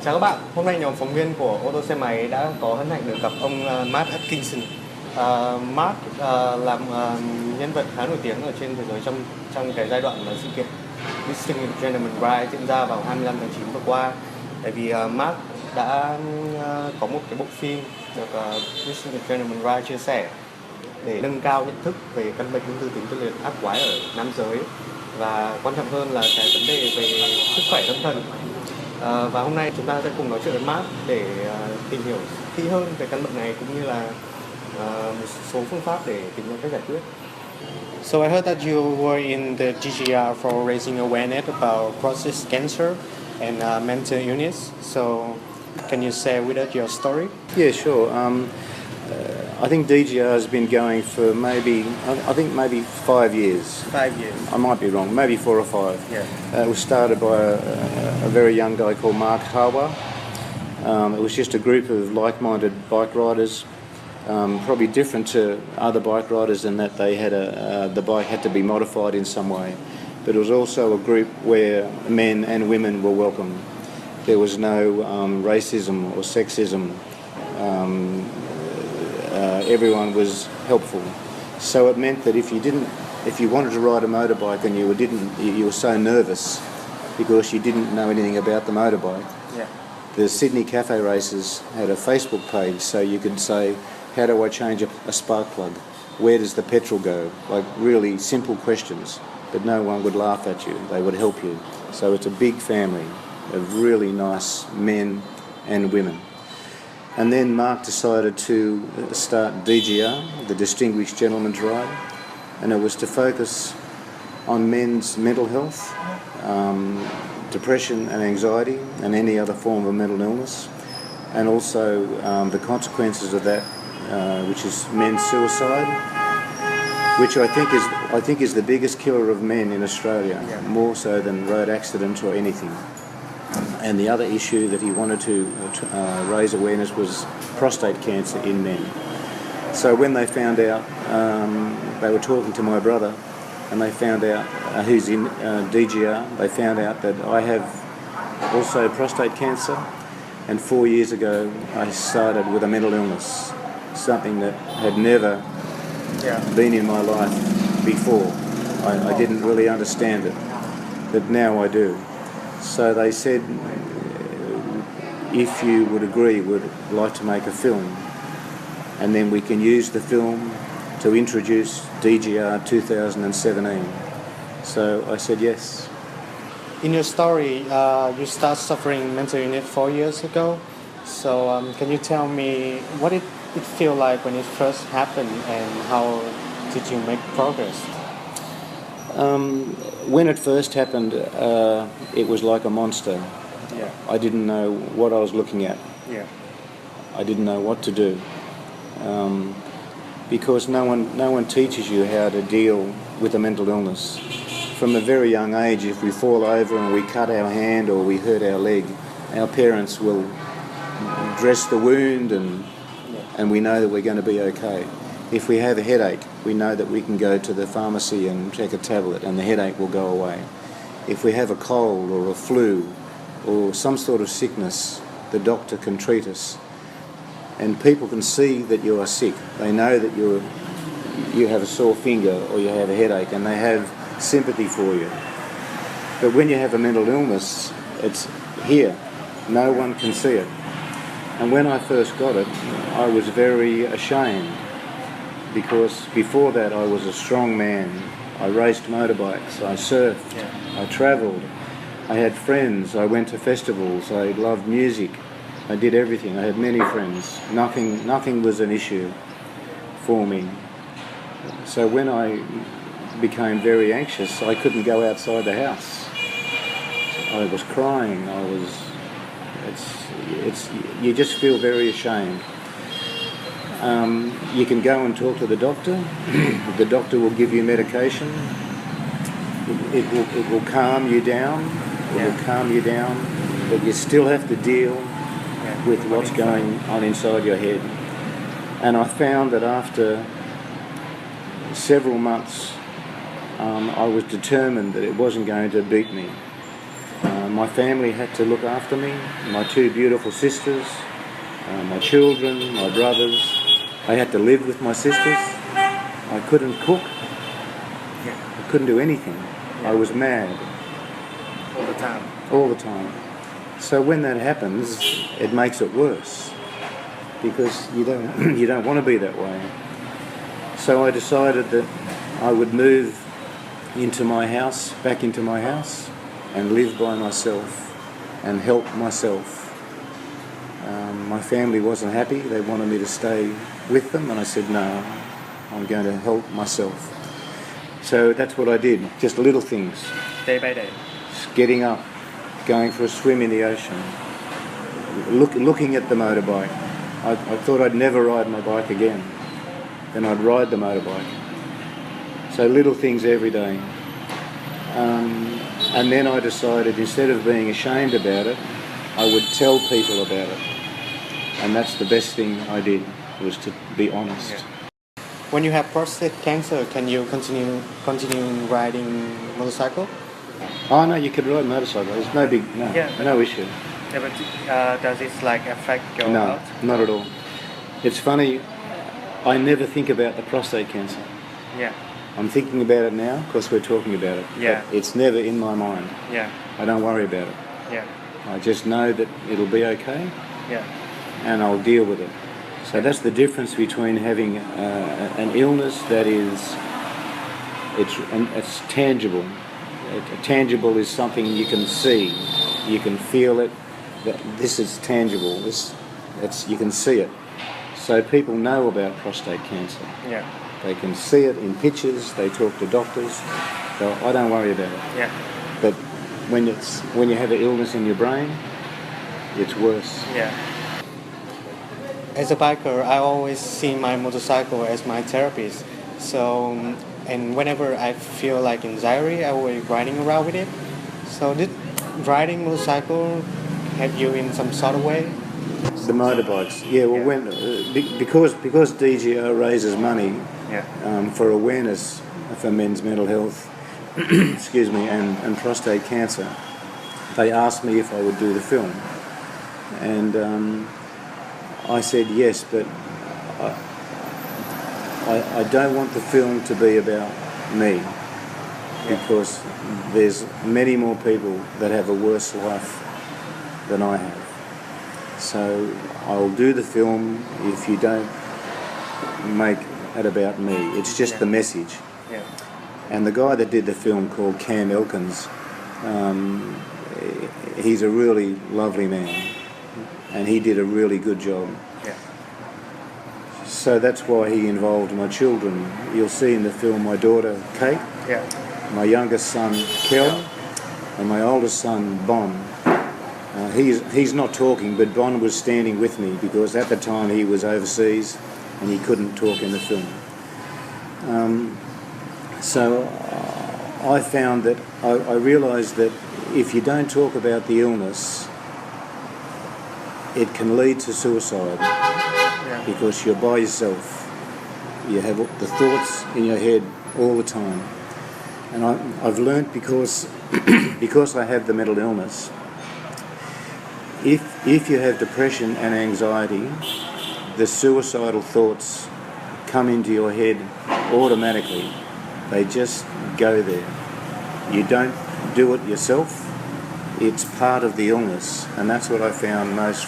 Chào các bạn, hôm nay nhóm phóng viên của ô tô xe máy đã có hân hạnh được gặp ông Atkinson. Mark làm nhân vật khá nổi tiếng ở trên thế giới trong cái giai đoạn sự kiện Distinguished Gentleman Ride diễn ra vào 25 tháng 9 vừa qua. Tại vì Mark đã có một cái bộ phim được Distinguished Gentleman Ride chia sẻ để nâng cao nhận thức về căn bệnh ung thư tuyến tiền liệt ác quái ở nam giới, và quan trọng hơn là cái vấn đề về sức khỏe tâm thần. Và hôm nay chúng ta sẽ cùng nói chuyện với Mark để tìm hiểu kỹ hơn về căn bệnh này, cũng như là một số phương pháp để tìm ra cách giải quyết. So I heard that you were in the DGR for raising awareness about prostate cancer and mental illness. So can you share with us your story? Yeah, sure. I think DGR has been going for maybe 5 years. 5 years. I might be wrong, maybe 4 or 5. Yeah. It was started by a very young guy called Mark Harwa. It was just a group of like-minded bike riders, probably different to other bike riders in that they had the bike had to be modified in some way. But it was also a group where men and women were welcome. There was no racism or sexism. Everyone was helpful. So it meant that if you wanted to ride a motorbike and you were so nervous because you didn't know anything about the motorbike. Yeah. The Sydney Cafe Races had a Facebook page, so you could say, how do I change a spark plug? Where does the petrol go? Like really simple questions, but no one would laugh at you. They would help you. So it's a big family of really nice men and women. And then Mark decided to start DGR, the Distinguished Gentleman's Ride, and it was to focus on men's mental health, depression and anxiety, and any other form of mental illness, and also the consequences of that, which is men's suicide, which I think is the biggest killer of men in Australia, more so than road accidents or anything. And the other issue that he wanted to raise awareness was prostate cancer in men. So when they found out, they were talking to my brother, and they found out who's in DGR, they found out that I have also prostate cancer, and 4 years ago I started with a mental illness, something that had never been in my life before. I didn't really understand it, but now I do. So they said, if you would agree, would like to make a film, and then we can use the film to introduce DGR 2017. So I said yes. In your story, you start suffering mental illness 4 years ago. So can you tell me what it feel like when it first happened, and how did you make progress? When it first happened, it was like a monster. Yeah. I didn't know what I was looking at. Yeah. I didn't know what to do, because no one teaches you how to deal with a mental illness. From a very young age, if we fall over and we cut our hand or we hurt our leg, our parents will dress the wound and we know that we're going to be okay. If we have a headache, we know that we can go to the pharmacy and take a tablet and the headache will go away. If we have a cold or a flu or some sort of sickness, the doctor can treat us. And people can see that you are sick. They know that you have a sore finger or you have a headache, and they have sympathy for you. But when you have a mental illness, it's here. No one can see it. And when I first got it, I was very ashamed, because before that I was a strong man. I raced motorbikes, I surfed, I travelled, I had friends, I went to festivals, I loved music, I did everything, I had many friends. Nothing was an issue for me. So when I became very anxious, I couldn't go outside the house. I was crying, you just feel very ashamed. You can go and talk to the doctor. The doctor will give you medication. It will calm you down. It will calm you down, but you still have to deal with what's going on inside your head. And I found that after several months, I was determined that it wasn't going to beat me. My family had to look after me, my two beautiful sisters, my children, my brothers. I had to live with my sisters. I couldn't cook. I couldn't do anything. I was mad. All the time. All the time. So when that happens, it makes it worse because you don't want to be that way. So I decided that I would move back into my house and live by myself and help myself. My family wasn't happy. They wanted me to stay with them, and I said, no, I'm going to help myself. So that's what I did, just little things. Day by day. Just getting up, going for a swim in the ocean, looking at the motorbike. I thought I'd never ride my bike again. Then I'd ride the motorbike. So little things every day. And then I decided, instead of being ashamed about it, I would tell people about it. And that's the best thing I did, was to be honest. Yeah. When you have prostate cancer, can you continue riding motorcycle? Oh no, you could ride a motorcycle. There's no no issue. Yeah, but does it affect your health? No, not at all. It's funny, I never think about the prostate cancer. Yeah. I'm thinking about it now because we're talking about it. Yeah. But it's never in my mind. Yeah. I don't worry about it. Yeah. I just know that it'll be okay. Yeah. And I'll deal with it. So that's the difference between having an illness that it's tangible. Tangible is something you can see, you can feel it. This is tangible. You can see it. So people know about prostate cancer. Yeah. They can see it in pictures. They talk to doctors. So I don't worry about it. Yeah. But when you have an illness in your brain, it's worse. Yeah. As a biker, I always see my motorcycle as my therapist. So, and whenever I feel like anxiety, I will be riding around with it. So did riding motorcycle help you in some sort of way? The motorbikes, yeah. Well, because DGR raises money for awareness for men's mental health, excuse me, and prostate cancer, they asked me if I would do the film, and I said yes, but I don't want the film to be about me, because there's many more people that have a worse life than I have. So I'll do the film if you don't make it about me. It's just the message. Yeah. And the guy that did the film, called Cam Elkins, he's a really lovely man, and he did a really good job. Yeah. So that's why he involved my children. You'll see in the film my daughter Kate, my youngest son Kel, and my oldest son Bon. He's not talking, but Bon was standing with me because at the time he was overseas and he couldn't talk in the film. So I found that I realised that if you don't talk about the illness, it can lead to suicide, because you're by yourself. You have the thoughts in your head all the time. And I've learnt, because I have the mental illness, if you have depression and anxiety, the suicidal thoughts come into your head automatically. They just go there. You don't do it yourself. It's part of the illness, and that's what I found most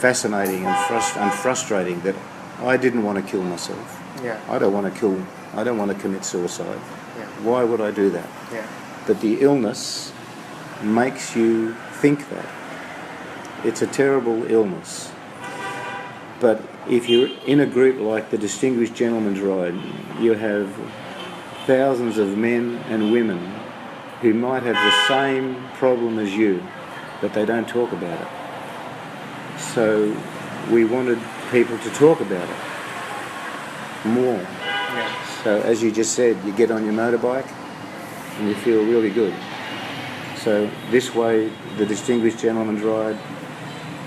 fascinating and frustrating, that I didn't want to kill myself. Yeah. I don't want to commit suicide. Yeah. Why would I do that? Yeah. But the illness makes you think that. It's a terrible illness. But if you're in a group like the Distinguished Gentleman's Ride, you have thousands of men and women who might have the same problem as you, but they don't talk about it. So we wanted people to talk about it more. Yeah. So as you just said, you get on your motorbike and you feel really good. So this way, the Distinguished Gentleman's Ride,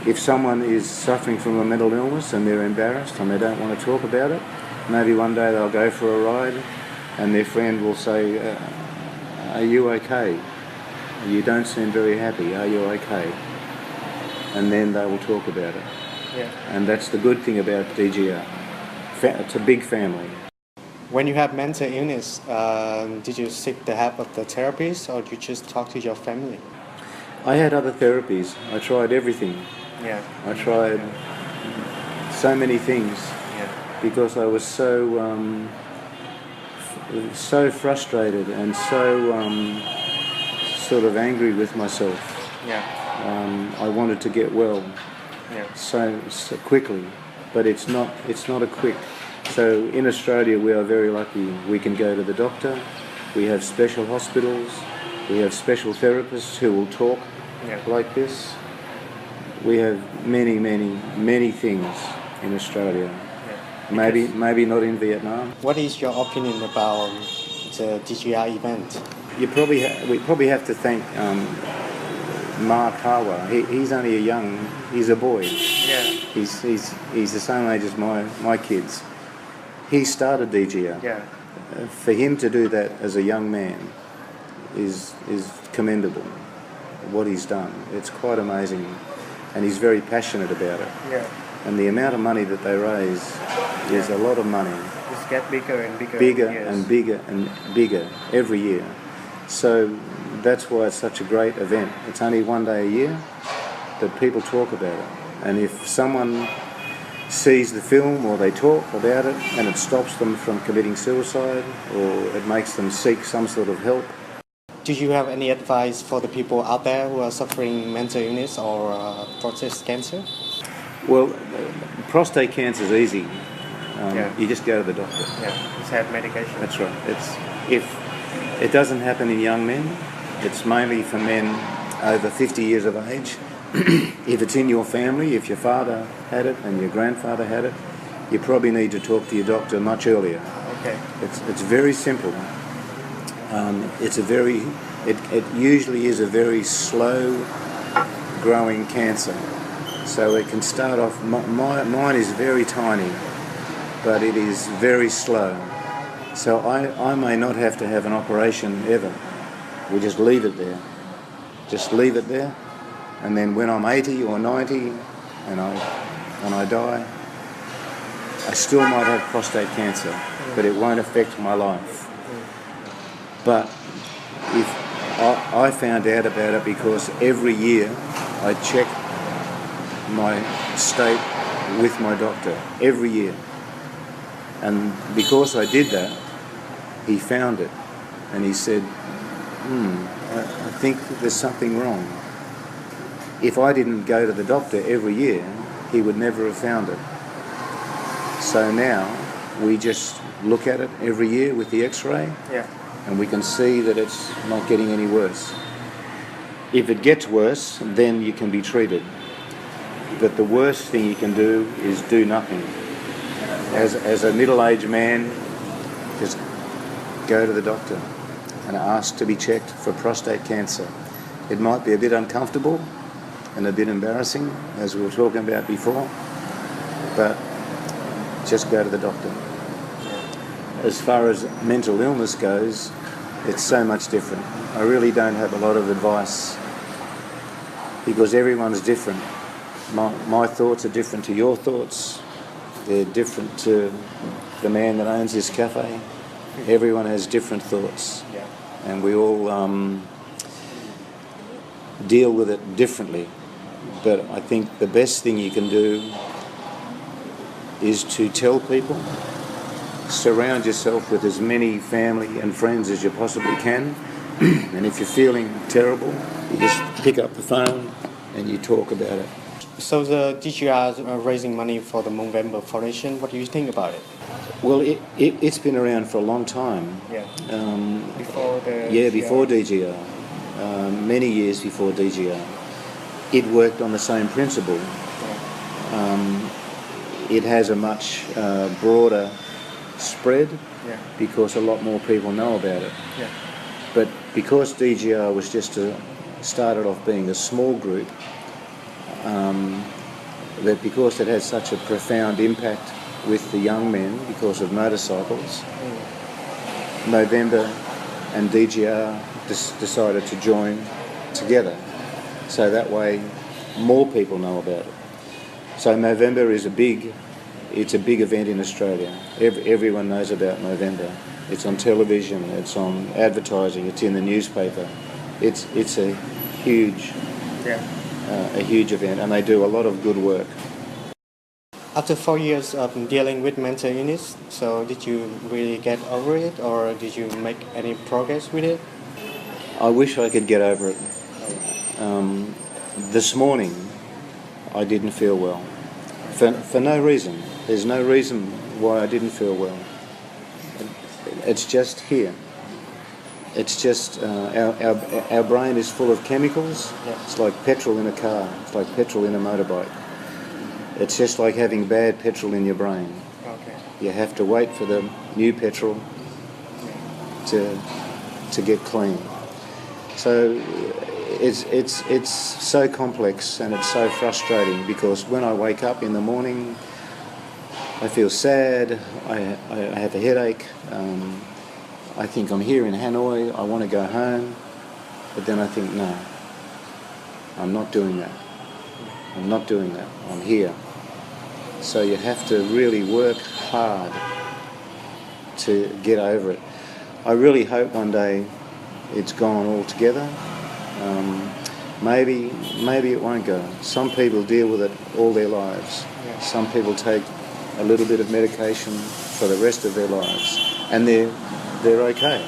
if someone is suffering from a mental illness and they're embarrassed and they don't want to talk about it, maybe one day they'll go for a ride and their friend will say, are you okay? You don't seem very happy. Are you okay? And then they will talk about it. Yeah. And that's the good thing about DGR. It's a big family. When you have mental illness, did you seek the help of the therapist or did you just talk to your family? I had other therapies. I tried everything. Yeah. I tried so many things Yeah. because I was so frustrated and so sort of angry with myself. Yeah. I wanted to get well Yeah. so quickly, but it's not a quick. So in Australia we are very lucky. We can go to the doctor. We have special hospitals. We have special therapists who will talk like this. We have many things in Australia. Yeah. Maybe not in Vietnam. What is your opinion about the DGR event? We probably have to thank Mark Harwa. He's only he's a boy. Yeah. He's the same age as my kids. He started DGR. Yeah. For him to do that as a young man is commendable. What he's done, it's quite amazing, and he's very passionate about it. Yeah. And the amount of money that they raise is a lot of money. It's get bigger and bigger. Bigger yes. and bigger and bigger every year. So that's why it's such a great event. It's only one day a year that people talk about it. And if someone sees the film or they talk about it and it stops them from committing suicide or it makes them seek some sort of help. Do you have any advice for the people out there who are suffering mental illness or prostate cancer? Well, prostate cancer is easy. Yeah. You just go to the doctor. Yeah, just have medication. That's right. If it doesn't happen in young men, it's mainly for men over 50 years of age. If it's in your family, if your father had it and your grandfather had it, you probably need to talk to your doctor much earlier. Okay. It's very simple. It usually is a very slow growing cancer. So it can start off, mine is very tiny, but it is very slow. So I may not have to have an operation ever. We just leave it there. Just leave it there. And then when I'm 80 or 90 and I die, I still might have prostate cancer, but it won't affect my life. But if I found out about it because every year I check my state with my doctor, every year. And because I did that, he found it. And he said, I think there's something wrong. If I didn't go to the doctor every year, he would never have found it. So now we just look at it every year with the x-ray. Yeah. And we can see that it's not getting any worse. If it gets worse, then you can be treated. But the worst thing you can do is do nothing. As a middle-aged man, just go to the doctor and ask to be checked for prostate cancer. It might be a bit uncomfortable and a bit embarrassing, as we were talking about before, but just go to the doctor. As far as mental illness goes, it's so much different. I really don't have a lot of advice because everyone's different. My thoughts are different to your thoughts. They're different to the man that owns this cafe. Everyone has different thoughts. Yeah. And we all deal with it differently. But I think the best thing you can do is to tell people, surround yourself with as many family and friends as you possibly can. And if you're feeling terrible, you just pick up the phone and you talk about it. So the DGR is raising money for the Movember Foundation. What do you think about it? Well, it's been around for a long time. Yeah. Before DGR. Many years before DGR. It worked on the same principle. Yeah. It has a much broader spread because a lot more people know about it. Yeah. But because DGR was just started off being a small group, that because it has such a profound impact with the young men because of motorcycles, Movember and DGR decided to join together, so that way more people know about it. So Movember is a big event in Australia. Everyone knows about Movember. It's on television, it's on advertising, it's in the newspaper. It's a huge event, and they do a lot of good work. After 4 years of dealing with mental illness, so did you really get over it, or did you make any progress with it? I wish I could get over it. This morning, I didn't feel well. For no reason. There's no reason why I didn't feel well. It's just here. It's just our brain is full of chemicals. Yeah. It's like petrol in a car. It's like petrol in a motorbike. It's just like having bad petrol in your brain. Okay. You have to wait for the new petrol to get clean. So it's so complex and it's so frustrating, because when I wake up in the morning, I feel sad. I have a headache. I think I'm here in Hanoi. I want to go home, but then I think, no, I'm not doing that. I'm not doing that. I'm here. So you have to really work hard to get over it. I really hope one day it's gone altogether. Maybe it won't go. Some people deal with it all their lives. Yeah. Some people take a little bit of medication for the rest of their lives, and they're okay.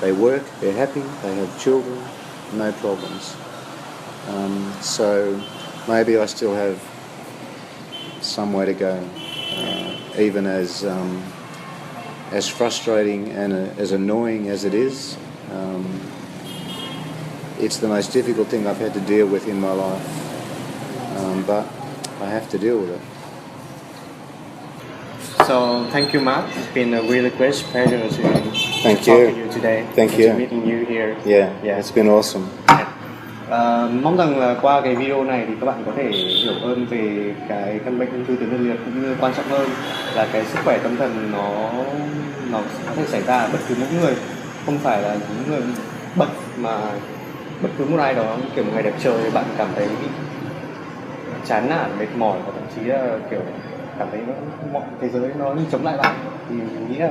They work, they're happy, they have children, no problems. So maybe I still have some way to go, even as frustrating and as annoying as it is. It's the most difficult thing I've had to deal with in my life, but I have to deal with it. So thank you, Mark. It's been a really great pleasure to Thank talk you. to you today. Thank and you. To meeting you here. Yeah, it's been awesome. Mong rằng là qua cái video này thì các bạn có thể hiểu hơn về cái căn bệnh ung thư tuyến tiền liệt, cũng như quan trọng hơn là cái sức khỏe tâm thần nó có thể xảy ra ở bất cứ mỗi người, không phải là những người bệnh, mà bất cứ một ai đó kiểu một ngày đẹp trời bạn cảm thấy chán nản, mệt mỏi, và thậm chí là kiểu cảm thấy mọi thế giới nó như chống lại bạn, thì mình nghĩ là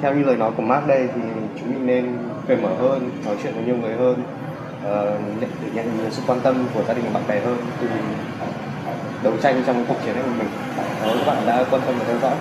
theo như lời nói của Mark đây thì chúng mình nên cởi mở hơn, nói chuyện với nhiều người hơn, để nhận nhiều sự quan tâm của gia đình và bạn bè hơn từ đấu tranh trong cuộc chiến này của mình. Đó, các bạn đã quan tâm và theo dõi.